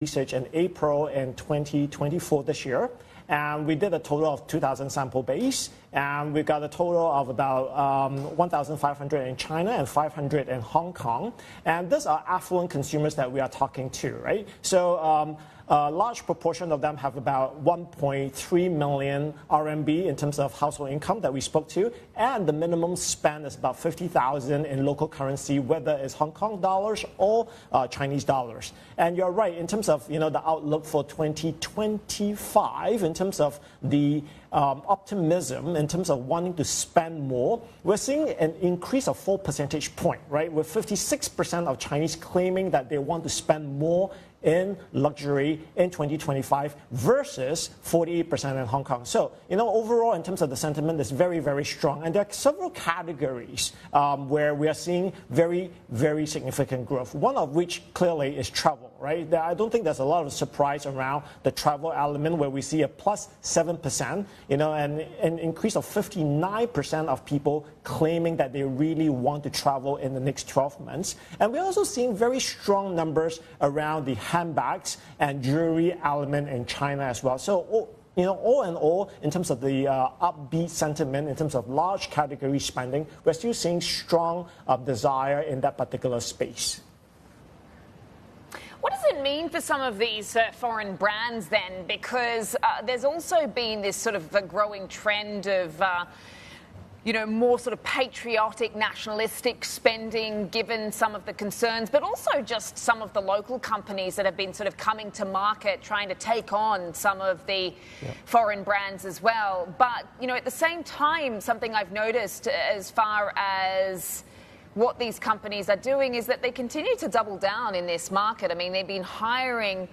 research in April in 2024 this year. And we did a total of 2,000 sample base, and we got a total of about 1,500 in China and 500 in Hong Kong. And these are affluent consumers that we are talking to, right? So a large proportion of them have about 1.3 million RMB in terms of household income that we spoke to, and the minimum spend is about 50,000 in local currency, whether it's Hong Kong dollars or Chinese dollars. And you're right in terms of the outlook for 2025, in terms of the optimism, in terms of wanting to spend more. We're seeing an increase of 4 percentage points, right? With 56% of Chinese claiming that they want to spend more in luxury in 2025 versus 48% in Hong Kong. So, overall, in terms of the sentiment, it's very, very strong. And there are several categories where we are seeing very, very significant growth, one of which clearly is travel, right? I don't think there's a lot of surprise around the travel element, where we see a plus 7%, and an increase of 59% of people claiming that they really want to travel in the next 12 months. And we're also seeing very strong numbers around the handbags and jewelry element in China as well. So, all in all, in terms of the upbeat sentiment, in terms of large category spending, we're still seeing strong desire in that particular space. What does it mean for some of these foreign brands then? Because there's also been this sort of a growing trend of more sort of patriotic, nationalistic spending, given some of the concerns, but also just some of the local companies that have been sort of coming to market, trying to take on some of the foreign brands as well. But, at the same time, something I've noticed as far as what these companies are doing is that they continue to double down in this market. I mean, they've been hiring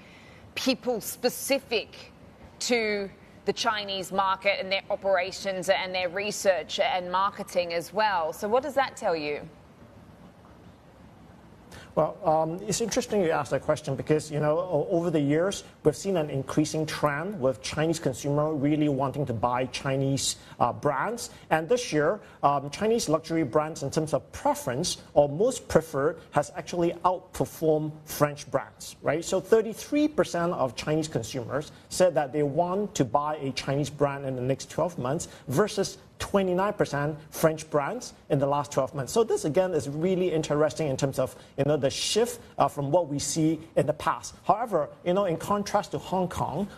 people specific to the Chinese market and their operations and their research and marketing as well. So what does that tell you? Well, it's interesting you ask that question because, over the years, we've seen an increasing trend with Chinese consumer really wanting to buy Chinese brands. And this year, Chinese luxury brands in terms of preference or most preferred has actually outperformed French brands, right? So 33% of Chinese consumers said that they want to buy a Chinese brand in the next 12 months versus 29% French brands in the last 12 months. So this, again, is really interesting in terms of, the shift from what we see in the past. However, in contrast to Hong Kong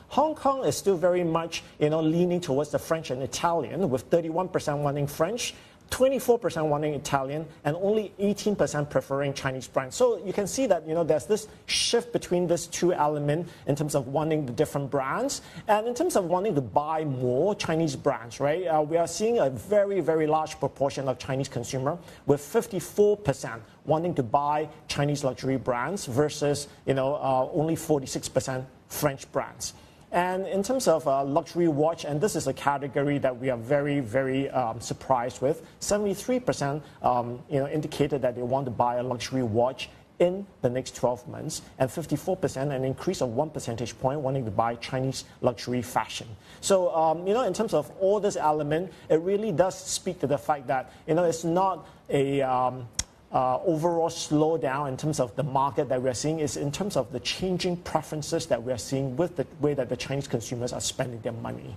is still very much, leaning towards the French and Italian, with 31% wanting French, 24% wanting Italian, and only 18% preferring Chinese brands. So you can see that, there's this shift between these two elements in terms of wanting the different brands. And in terms of wanting to buy more Chinese brands, right, we are seeing a very, very large proportion of Chinese consumer with 54% wanting to buy Chinese luxury brands versus, only 46% French brands. And in terms of luxury watch, and this is a category that we are very, very surprised with, 73% indicated that they want to buy a luxury watch in the next 12 months, and 54%, an increase of 1 percentage point, wanting to buy Chinese luxury fashion. So, in terms of all this element, it really does speak to the fact that, it's not a overall slowdown in terms of the market that we are seeing. Is in terms of the changing preferences that we are seeing with the way that the Chinese consumers are spending their money.